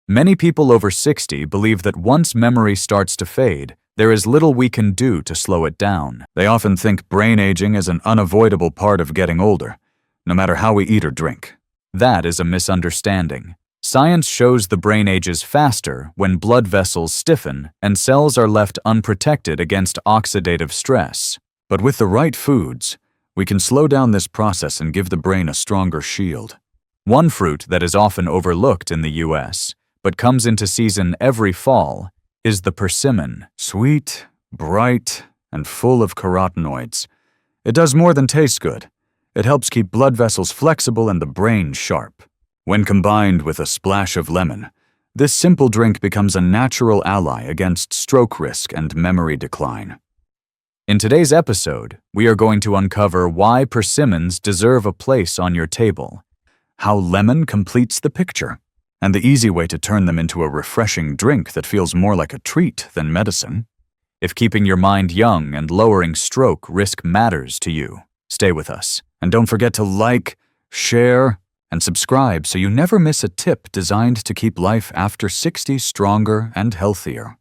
Many people over 60 believe that once memory starts to fade, there is little we can do to slow it down. They often think brain aging is an unavoidable part of getting older, no matter how we eat or drink. That is a misunderstanding. Science shows the brain ages faster when blood vessels stiffen and cells are left unprotected against oxidative stress. But with the right foods, we can slow down this process and give the brain a stronger shield. One fruit that is often overlooked in the US, but comes into season every fall, is the persimmon. Sweet, bright, and full of carotenoids. It does more than taste good. It helps keep blood vessels flexible and the brain sharp. When combined with a splash of lemon, this simple drink becomes a natural ally against stroke risk and memory decline. In today's episode, we are going to uncover why persimmons deserve a place on your table, how lemon completes the picture, and the easy way to turn them into a refreshing drink that feels more like a treat than medicine. If keeping your mind young and lowering stroke risk matters to you, stay with us. And don't forget to like, share, and subscribe so you never miss a tip designed to keep life after 60 stronger and healthier.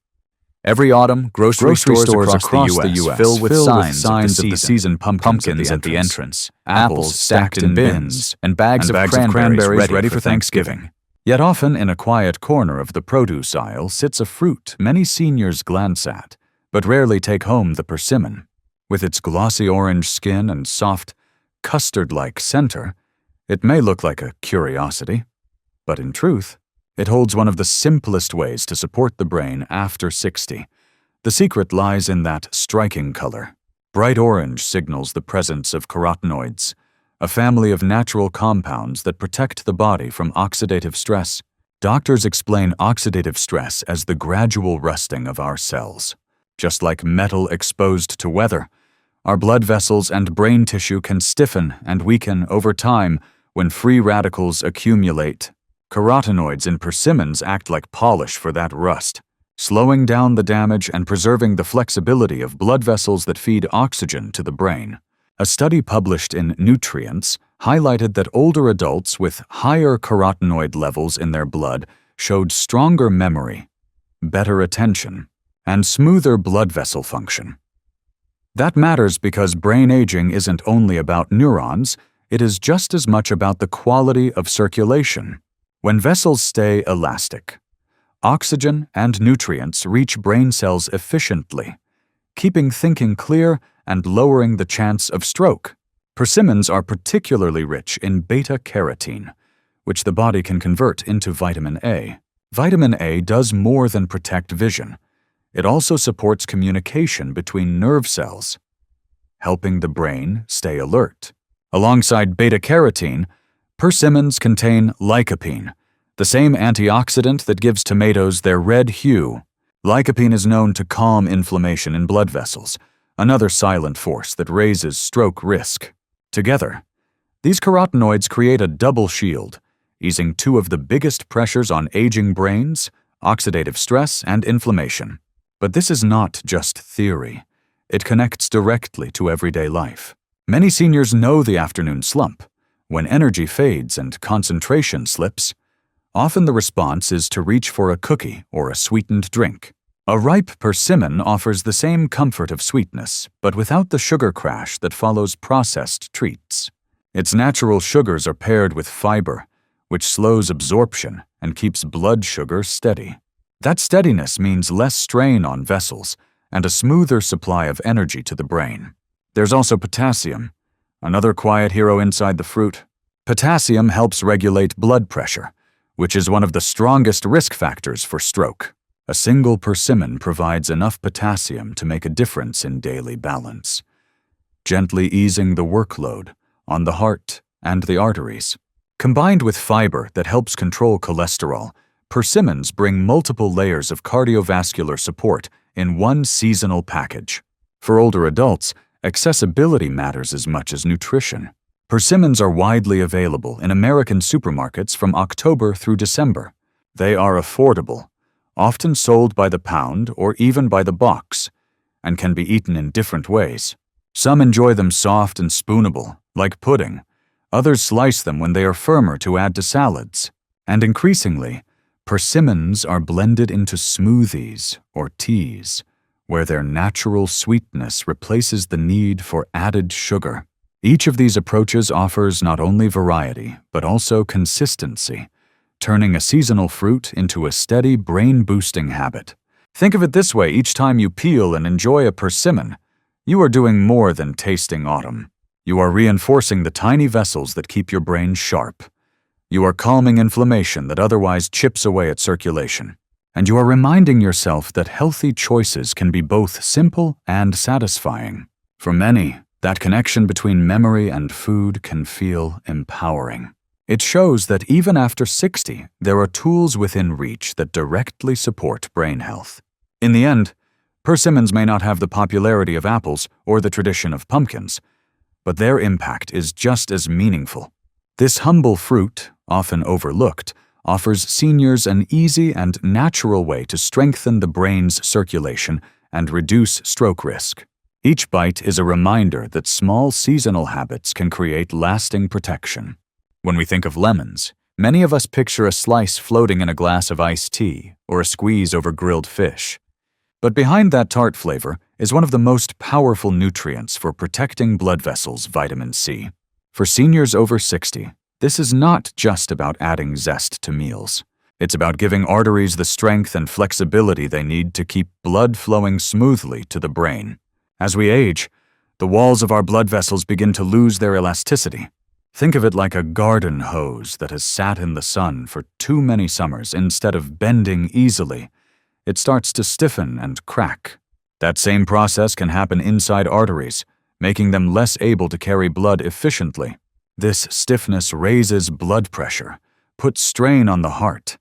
Every autumn, grocery stores across the U.S. fill with signs of the season, pumpkins at the entrance, apples stacked in bins, and bags of cranberries ready for Thanksgiving. Yet often in a quiet corner of the produce aisle sits a fruit many seniors glance at, but rarely take home: the persimmon. With its glossy orange skin and soft, custard-like center, it may look like a curiosity, but in truth, it holds one of the simplest ways to support the brain after 60. The secret lies in that striking color. Bright orange signals the presence of carotenoids, a family of natural compounds that protect the body from oxidative stress. Doctors explain oxidative stress as the gradual rusting of our cells. Just like metal exposed to weather, our blood vessels and brain tissue can stiffen and weaken over time when free radicals accumulate. Carotenoids in persimmons act like polish for that rust, slowing down the damage and preserving the flexibility of blood vessels that feed oxygen to the brain. A study published in Nutrients highlighted that older adults with higher carotenoid levels in their blood showed stronger memory, better attention, and smoother blood vessel function. That matters because brain aging isn't only about neurons, it is just as much about the quality of circulation. When vessels stay elastic, oxygen and nutrients reach brain cells efficiently, keeping thinking clear and lowering the chance of stroke. Persimmons are particularly rich in beta-carotene, which the body can convert into vitamin A. Vitamin A does more than protect vision. It also supports communication between nerve cells, helping the brain stay alert. Alongside beta-carotene, persimmons contain lycopene, the same antioxidant that gives tomatoes their red hue. Lycopene is known to calm inflammation in blood vessels, another silent force that raises stroke risk. Together, these carotenoids create a double shield, easing two of the biggest pressures on aging brains: oxidative stress and inflammation. But this is not just theory. It connects directly to everyday life. Many seniors know the afternoon slump, when energy fades and concentration slips. Often the response is to reach for a cookie or a sweetened drink. A ripe persimmon offers the same comfort of sweetness, but without the sugar crash that follows processed treats. Its natural sugars are paired with fiber, which slows absorption and keeps blood sugar steady. That steadiness means less strain on vessels and a smoother supply of energy to the brain. There's also potassium, another quiet hero inside the fruit. Potassium helps regulate blood pressure, which is one of the strongest risk factors for stroke. A single persimmon provides enough potassium to make a difference in daily balance, gently easing the workload on the heart and the arteries. Combined with fiber that helps control cholesterol, persimmons bring multiple layers of cardiovascular support in one seasonal package. For older adults, accessibility matters as much as nutrition. Persimmons are widely available in American supermarkets from October through December. They are affordable, often sold by the pound or even by the box, and can be eaten in different ways. Some enjoy them soft and spoonable, like pudding. Others slice them when they are firmer to add to salads. And increasingly, Persimmons are blended into smoothies or teas, where their natural sweetness replaces the need for added sugar. Each of these approaches offers not only variety, but also consistency, turning a seasonal fruit into a steady brain-boosting habit. Think of it this way: each time you peel and enjoy a persimmon, you are doing more than tasting autumn. You are reinforcing the tiny vessels that keep your brain sharp. You are calming inflammation that otherwise chips away at circulation. And you are reminding yourself that healthy choices can be both simple and satisfying. For many, that connection between memory and food can feel empowering. It shows that even after 60, there are tools within reach that directly support brain health. In the end, persimmons may not have the popularity of apples or the tradition of pumpkins, but their impact is just as meaningful. This humble fruit, often overlooked, offers seniors an easy and natural way to strengthen the brain's circulation and reduce stroke risk. Each bite is a reminder that small seasonal habits can create lasting protection. When we think of lemons, many of us picture a slice floating in a glass of iced tea or a squeeze over grilled fish. But behind that tart flavor is one of the most powerful nutrients for protecting blood vessels: vitamin C. For seniors over 60, this is not just about adding zest to meals. It's about giving arteries the strength and flexibility they need to keep blood flowing smoothly to the brain. As we age, the walls of our blood vessels begin to lose their elasticity. Think of it like a garden hose that has sat in the sun for too many summers. Instead of bending easily, it starts to stiffen and crack. That same process can happen inside arteries, making them less able to carry blood efficiently. This stiffness raises blood pressure, puts strain on the heart,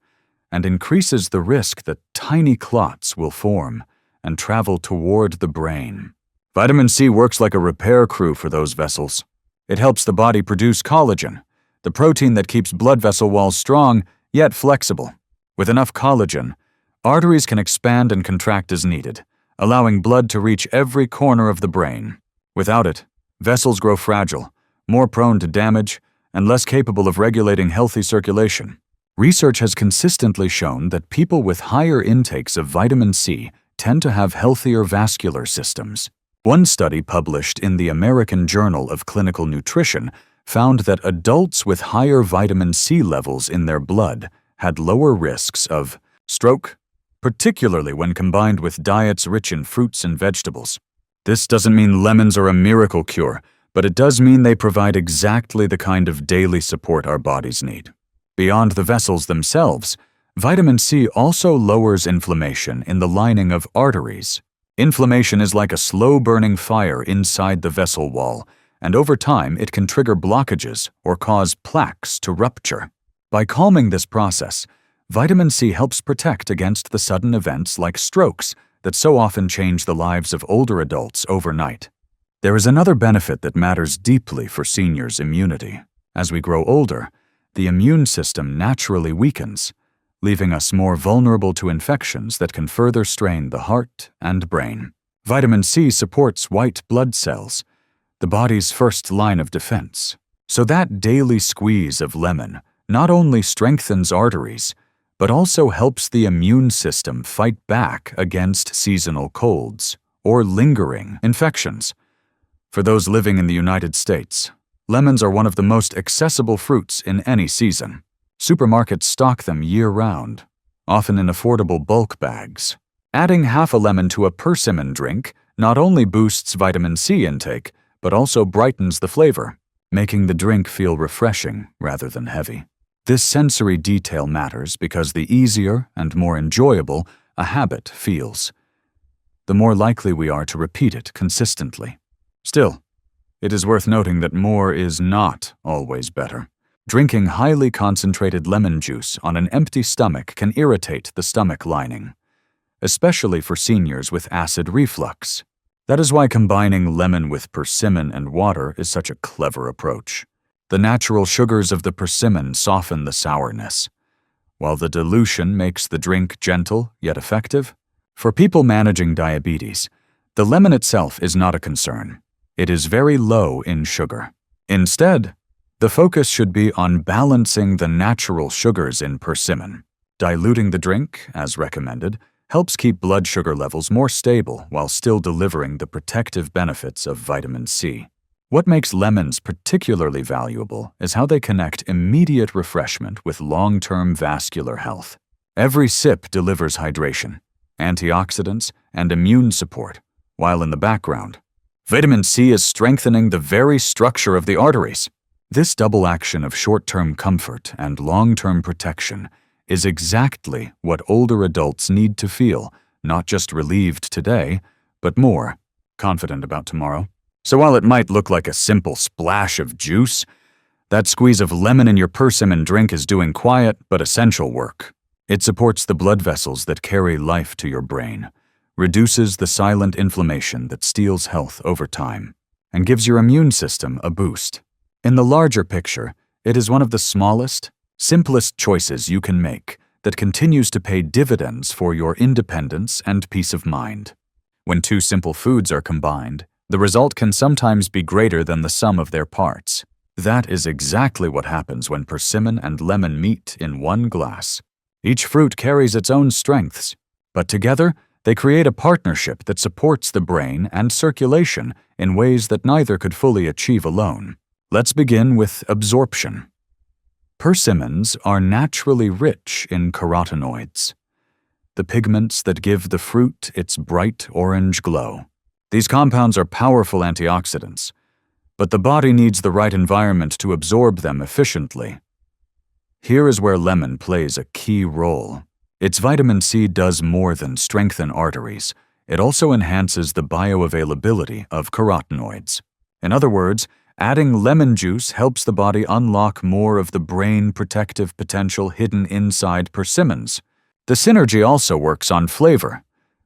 and increases the risk that tiny clots will form and travel toward the brain. Vitamin C works like a repair crew for those vessels. It helps the body produce collagen, the protein that keeps blood vessel walls strong yet flexible. With enough collagen, arteries can expand and contract as needed, allowing blood to reach every corner of the brain. Without it, vessels grow fragile, more prone to damage, and less capable of regulating healthy circulation. Research has consistently shown that people with higher intakes of vitamin C tend to have healthier vascular systems. One study published in the American Journal of Clinical Nutrition found that adults with higher vitamin C levels in their blood had lower risks of stroke, particularly when combined with diets rich in fruits and vegetables. This doesn't mean lemons are a miracle cure, but it does mean they provide exactly the kind of daily support our bodies need. Beyond the vessels themselves, vitamin C also lowers inflammation in the lining of arteries. Inflammation is like a slow-burning fire inside the vessel wall, and over time it can trigger blockages or cause plaques to rupture. By calming this process, vitamin C helps protect against the sudden events like strokes that so often change the lives of older adults overnight. There is another benefit that matters deeply for seniors' immunity. As we grow older, the immune system naturally weakens, leaving us more vulnerable to infections that can further strain the heart and brain. Vitamin C supports white blood cells, the body's first line of defense. So that daily squeeze of lemon not only strengthens arteries, but also helps the immune system fight back against seasonal colds or lingering infections. For those living in the United States, lemons are one of the most accessible fruits in any season. Supermarkets stock them year-round, often in affordable bulk bags. Adding half a lemon to a persimmon drink not only boosts vitamin C intake, but also brightens the flavor, making the drink feel refreshing rather than heavy. This sensory detail matters because the easier and more enjoyable a habit feels, the more likely we are to repeat it consistently. Still, it is worth noting that more is not always better. Drinking highly concentrated lemon juice on an empty stomach can irritate the stomach lining, especially for seniors with acid reflux. That is why combining lemon with persimmon and water is such a clever approach. The natural sugars of the persimmon soften the sourness, while the dilution makes the drink gentle yet effective. For people managing diabetes, the lemon itself is not a concern. It is very low in sugar. Instead, the focus should be on balancing the natural sugars in persimmon. Diluting the drink, as recommended, helps keep blood sugar levels more stable while still delivering the protective benefits of vitamin C. What makes lemons particularly valuable is how they connect immediate refreshment with long-term vascular health. Every sip delivers hydration, antioxidants, and immune support, while in the background, vitamin C is strengthening the very structure of the arteries. This double action of short-term comfort and long-term protection is exactly what older adults need to feel, not just relieved today, but more confident about tomorrow. So while it might look like a simple splash of juice, that squeeze of lemon in your persimmon drink is doing quiet but essential work. It supports the blood vessels that carry life to your brain, reduces the silent inflammation that steals health over time, and gives your immune system a boost. In the larger picture, it is one of the smallest, simplest choices you can make that continues to pay dividends for your independence and peace of mind. When two simple foods are combined, the result can sometimes be greater than the sum of their parts. That is exactly what happens when persimmon and lemon meet in one glass. Each fruit carries its own strengths, but together they create a partnership that supports the brain and circulation in ways that neither could fully achieve alone. Let's begin with absorption. Persimmons are naturally rich in carotenoids, the pigments that give the fruit its bright orange glow. These compounds are powerful antioxidants, but the body needs the right environment to absorb them efficiently. Here is where lemon plays a key role. Its vitamin C does more than strengthen arteries. It also enhances the bioavailability of carotenoids. In other words, adding lemon juice helps the body unlock more of the brain protective potential hidden inside persimmons. The synergy also works on flavor.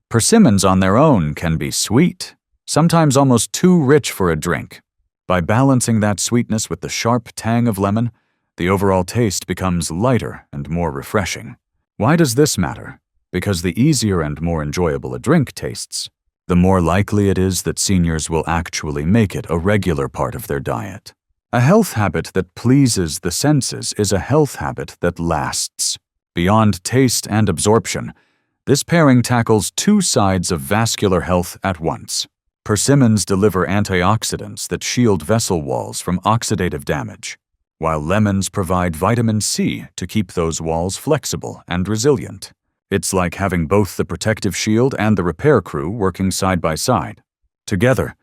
Persimmons on their own can be sweet, sometimes almost too rich for a drink. By balancing that sweetness with the sharp tang of lemon, the overall taste becomes lighter and more refreshing. Why does this matter? Because the easier and more enjoyable a drink tastes, the more likely it is that seniors will actually make it a regular part of their diet. A health habit that pleases the senses is a health habit that lasts. Beyond taste and absorption, this pairing tackles two sides of vascular health at once. Persimmons deliver antioxidants that shield vessel walls from oxidative damage, while lemons provide vitamin C to keep those walls flexible and resilient. It's like having both the protective shield and the repair crew working side by side. Together,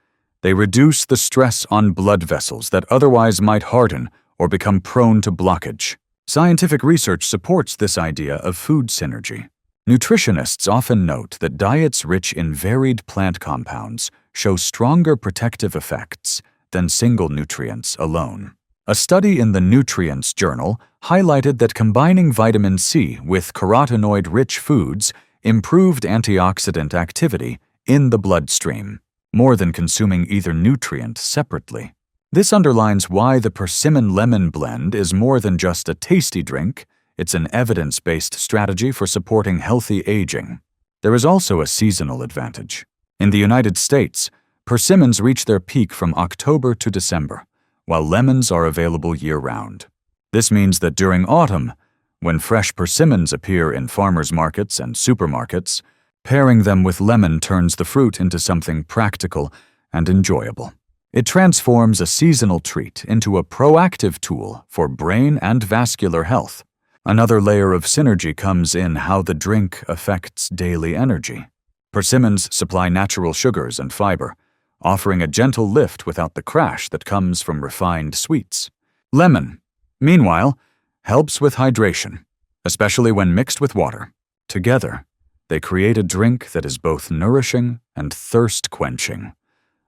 they reduce the stress on blood vessels that otherwise might harden or become prone to blockage. Scientific research supports this idea of food synergy. Nutritionists often note that diets rich in varied plant compounds show stronger protective effects than single nutrients alone. A study in the Nutrients Journal highlighted that combining vitamin C with carotenoid-rich foods improved antioxidant activity in the bloodstream, more than consuming either nutrient separately. This underlines why the persimmon lemon blend is more than just a tasty drink. It's an evidence-based strategy for supporting healthy aging. There is also a seasonal advantage. In the United States, persimmons reach their peak from October to December, while lemons are available year-round. This means that during autumn, when fresh persimmons appear in farmers' markets and supermarkets, pairing them with lemon turns the fruit into something practical and enjoyable. It transforms a seasonal treat into a proactive tool for brain and vascular health. Another layer of synergy comes in how the drink affects daily energy. Persimmons supply natural sugars and fiber, offering a gentle lift without the crash that comes from refined sweets. Lemon, meanwhile, helps with hydration, especially when mixed with water. Together, they create a drink that is both nourishing and thirst-quenching,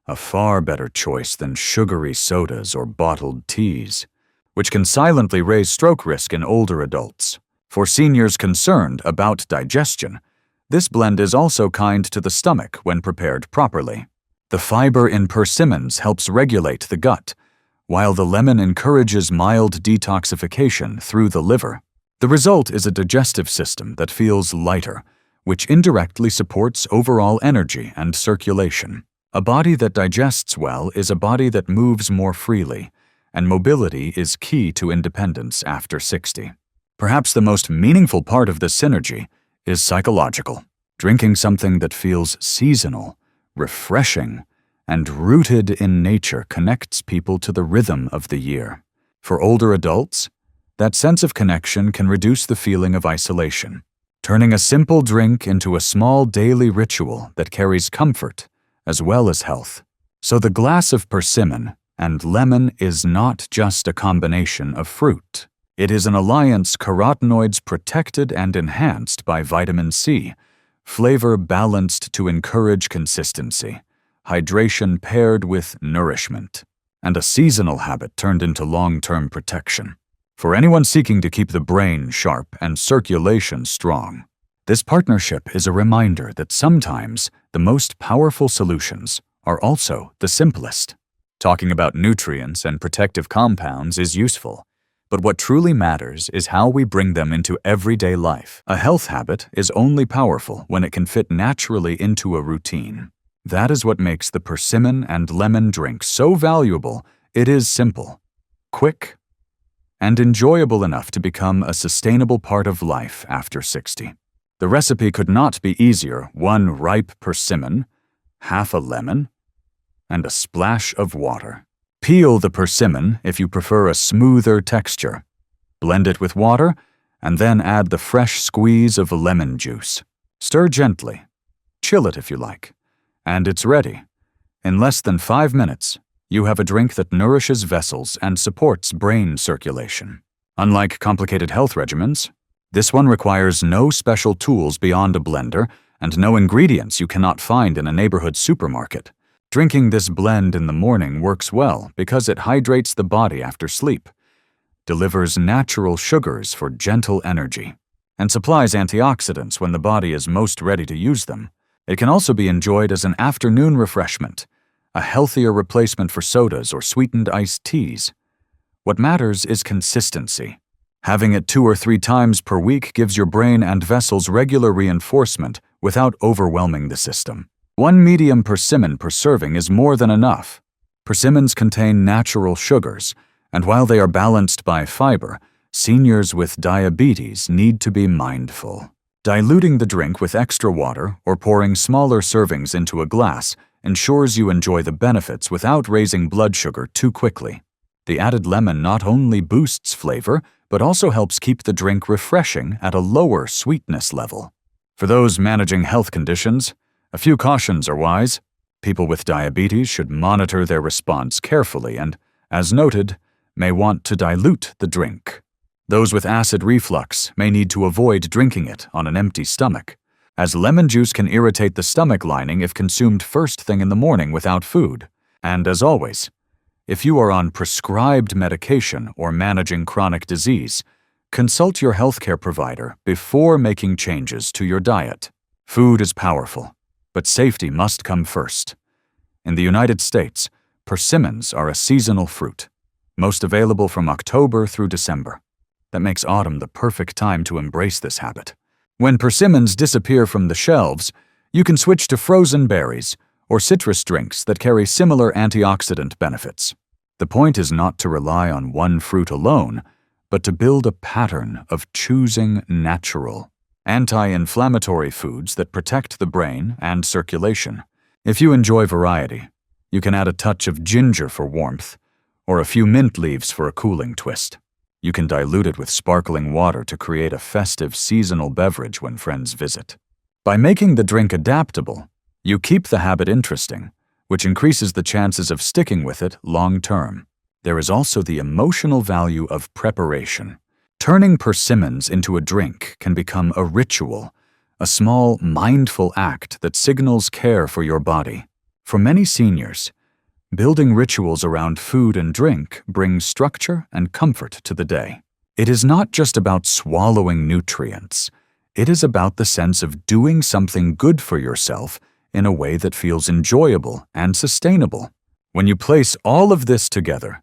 a far better choice than sugary sodas or bottled teas, which can silently raise stroke risk in older adults. For seniors concerned about digestion, this blend is also kind to the stomach when prepared properly. The fiber in persimmons helps regulate the gut, while the lemon encourages mild detoxification through the liver. The result is a digestive system that feels lighter, which indirectly supports overall energy and circulation. A body that digests well is a body that moves more freely, and mobility is key to independence after 60. Perhaps the most meaningful part of this synergy is psychological. Drinking something that feels seasonal, refreshing, and rooted in nature connects people to the rhythm of the year. For older adults, that sense of connection can reduce the feeling of isolation, turning a simple drink into a small daily ritual that carries comfort as well as health. So the glass of persimmon and lemon is not just a combination of fruit. It is an alliance carotenoids protected and enhanced by vitamin C, flavor balanced to encourage consistency, hydration paired with nourishment, and a seasonal habit turned into long-term protection. For anyone seeking to keep the brain sharp and circulation strong, this partnership is a reminder that sometimes the most powerful solutions are also the simplest. Talking about nutrients and protective compounds is useful, but what truly matters is how we bring them into everyday life. A health habit is only powerful when it can fit naturally into a routine. That is what makes the persimmon and lemon drink so valuable. It is simple, quick, and enjoyable enough to become a sustainable part of life after 60. The recipe could not be easier. 1 ripe persimmon, half a lemon, and a splash of water. Peel the persimmon if you prefer a smoother texture. Blend it with water, and then add the fresh squeeze of lemon juice. Stir gently. Chill it if you like. And it's ready. In less than 5 minutes, you have a drink that nourishes vessels and supports brain circulation. Unlike complicated health regimens, this one requires no special tools beyond a blender and no ingredients you cannot find in a neighborhood supermarket. Drinking this blend in the morning works well because it hydrates the body after sleep, delivers natural sugars for gentle energy, and supplies antioxidants when the body is most ready to use them. It can also be enjoyed as an afternoon refreshment, a healthier replacement for sodas or sweetened iced teas. What matters is consistency. Having it 2 or 3 times per week gives your brain and vessels regular reinforcement without overwhelming the system. 1 medium persimmon per serving is more than enough. Persimmons contain natural sugars, and while they are balanced by fiber, seniors with diabetes need to be mindful. Diluting the drink with extra water or pouring smaller servings into a glass ensures you enjoy the benefits without raising blood sugar too quickly. The added lemon not only boosts flavor, but also helps keep the drink refreshing at a lower sweetness level. For those managing health conditions, a few cautions are wise. People with diabetes should monitor their response carefully and, as noted, may want to dilute the drink. Those with acid reflux may need to avoid drinking it on an empty stomach, as lemon juice can irritate the stomach lining if consumed first thing in the morning without food. And as always, if you are on prescribed medication or managing chronic disease, consult your healthcare provider before making changes to your diet. Food is powerful, but safety must come first. In the United States, persimmons are a seasonal fruit, most available from October through December. That makes autumn the perfect time to embrace this habit. When persimmons disappear from the shelves, you can switch to frozen berries or citrus drinks that carry similar antioxidant benefits. The point is not to rely on one fruit alone, but to build a pattern of choosing natural, anti-inflammatory foods that protect the brain and circulation. If you enjoy variety, you can add a touch of ginger for warmth, or a few mint leaves for a cooling twist. You can dilute it with sparkling water to create a festive seasonal beverage when friends visit. By making the drink adaptable, you keep the habit interesting, which increases the chances of sticking with it long term. There is also the emotional value of preparation. Turning persimmons into a drink can become a ritual, a small, mindful act that signals care for your body. For many seniors, building rituals around food and drink brings structure and comfort to the day. It is not just about swallowing nutrients. It is about the sense of doing something good for yourself in a way that feels enjoyable and sustainable. When you place all of this together,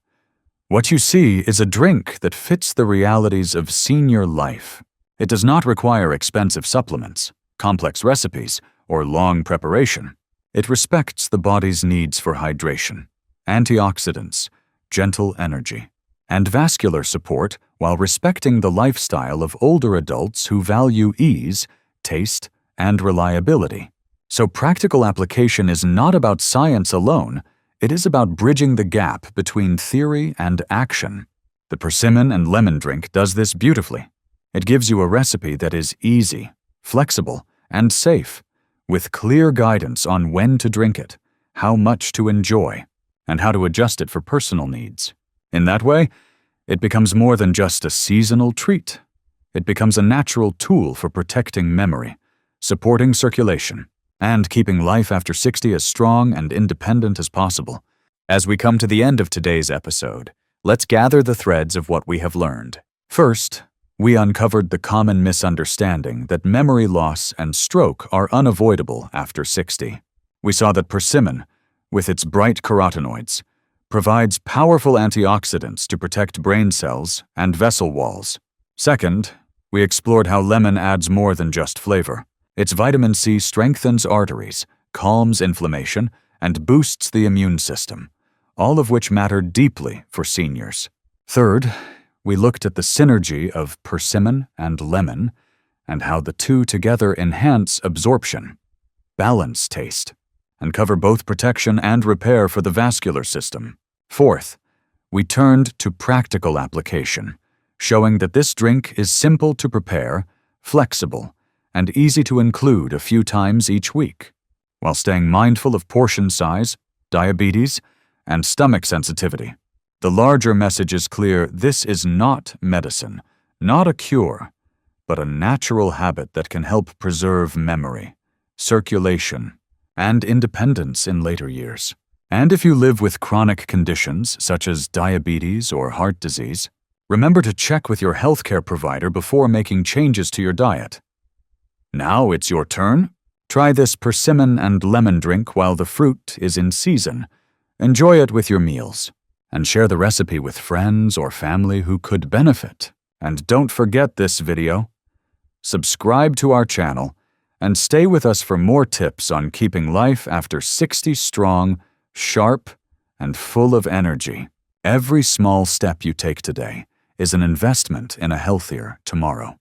what you see is a drink that fits the realities of senior life. It does not require expensive supplements, complex recipes, or long preparation. It respects the body's needs for hydration, antioxidants, gentle energy, and vascular support while respecting the lifestyle of older adults who value ease, taste, and reliability. So practical application is not about science alone, it is about bridging the gap between theory and action. The persimmon and lemon drink does this beautifully. It gives you a recipe that is easy, flexible, and safe, with clear guidance on when to drink it, how much to enjoy, and how to adjust it for personal needs. In that way, it becomes more than just a seasonal treat. It becomes a natural tool for protecting memory, supporting circulation, and keeping life after 60 as strong and independent as possible. As we come to the end of today's episode, let's gather the threads of what we have learned. First, we uncovered the common misunderstanding that memory loss and stroke are unavoidable after 60. We saw that persimmon, with its bright carotenoids, provides powerful antioxidants to protect brain cells and vessel walls. Second, we explored how lemon adds more than just flavor. Its vitamin C strengthens arteries, calms inflammation, and boosts the immune system, all of which matter deeply for seniors. Third, we looked at the synergy of persimmon and lemon and how the two together enhance absorption, balance taste, and cover both protection and repair for the vascular system. Fourth, we turned to practical application, showing that this drink is simple to prepare, flexible, and easy to include a few times each week, while staying mindful of portion size, diabetes, and stomach sensitivity. The larger message is clear: this is not medicine, not a cure, but a natural habit that can help preserve memory, circulation, and independence in later years. And if you live with chronic conditions such as diabetes or heart disease, remember to check with your healthcare provider before making changes to your diet. Now it's your turn. Try this persimmon and lemon drink while the fruit is in season. Enjoy it with your meals, and share the recipe with friends or family who could benefit. And don't forget this video. Subscribe to our channel and stay with us for more tips on keeping life after 60 strong, sharp, and full of energy. Every small step you take today is an investment in a healthier tomorrow.